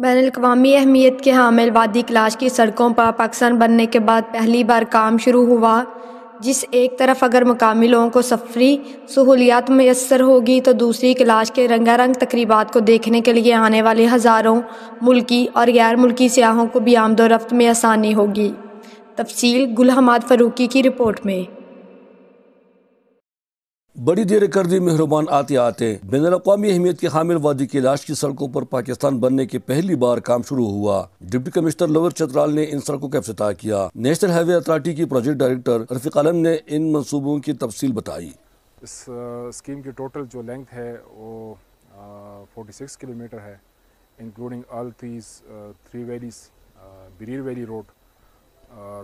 بین الاقوامی اہمیت کے حامل وادی کلاش کی سڑکوں پر پاکستان بننے کے بعد پہلی بار کام شروع ہوا، جس ایک طرف اگر مقامی لوگوں کو سفری سہولیات میسر ہوگی تو دوسری کلاش کے رنگا رنگ تقریبات کو دیکھنے کے لیے آنے والے ہزاروں ملکی اور غیر ملکی سیاحوں کو بھی آمد و رفت میں آسانی ہوگی۔ تفصیل گل حماد فاروقی کی رپورٹ میں۔ بڑی دیر کر دی مہربان آتے آتے بین الاقوامی اہمیت کے حامل وادی کیلاش کی سڑکوں پر پاکستان بننے کے پہلی بار کام شروع ہوا۔ ڈپٹی کمشنر لور چترال نے ان سڑکوں کا افتتاح کیا۔ نیشنل ہائی وے اتھارٹی کی پروجیکٹ ڈائریکٹر رفیق عالم نے ان منصوبوں کی تفصیل بتائی۔ اس اسکیم کی ٹوٹل جو لینگتھ ہے وہ 46 کلومیٹر ہے، including all threes 3 valleys, Birir valley road اور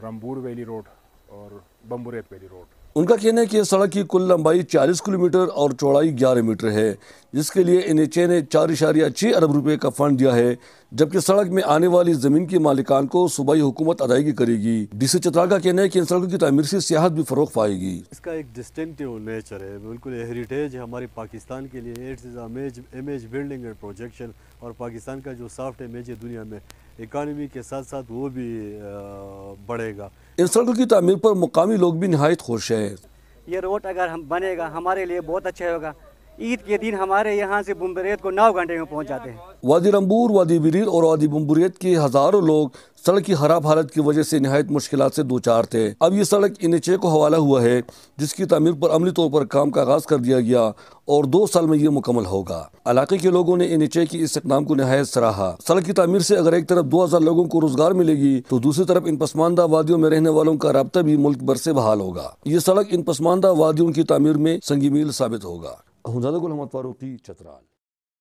رمبور ویلی روڈ اور بمبوریت ویلی روڈ۔ ان کا کہنا ہے کہ سڑک کی کل لمبائی 40 کلومیٹر اور چوڑائی 11 میٹر ہے، جس کے لیے NHA نے 4.6 ارب روپے کا فنڈ دیا ہے، جبکہ سڑک میں آنے والی زمین کے مالکان کو صوبائی حکومت ادائیگی کرے گی۔ ڈی سی چترال کا کہنا ہے کہ ان سڑکوں کی تعمیر سے سیاحت بھی فروغ پائے گی۔ اس کا ایک ڈسٹنکٹیو نیچر ہے، بالکل ہیریٹیج ہے ہماری پاکستان کے لیے۔ It's is image building and projection, اور پاکستان کا جو سافٹ امیج ہے دنیا میں، اکانومی کے ساتھ ساتھ وہ بھی بڑھے گا۔ ان سڑکوں کی تعمیر پر مقامی لوگ بھی نہایت خوش ہیں۔ یہ روڈ اگر ہم بنے گا ہمارے لیے بہت اچھا ہوگا۔ عید کے دن ہمارے یہاں سے بمبریت کو 9 گھنٹے میں پہنچ جاتے ہیں۔ وادی رمبور، وادی بریر اور وادی بمبریت کے ہزاروں لوگ سڑک کی خراب حالت کی وجہ سے نہایت مشکلات سے دوچار تھے۔ اب یہ سڑک NHA کو حوالہ ہوا ہے، جس کی تعمیر پر عملی طور پر کام کا آغاز کر دیا گیا اور 2 سال میں یہ مکمل ہوگا۔ علاقے کے لوگوں نے NHA کی اس اقدام کو نہایت سراہا۔ سڑک کی تعمیر سے اگر ایک طرف 2000 لوگوں کو روزگار ملے گی تو دوسری طرف ان پسماندہ وادیوں میں رہنے والوں کا رابطہ بھی ملک بھر سے بحال ہوگا۔ یہ سڑک ان پسماندہ وادیوں کی تعمیر میں سنگ میل ثابت ہوگا۔ گل حماد فاروقی، چترال۔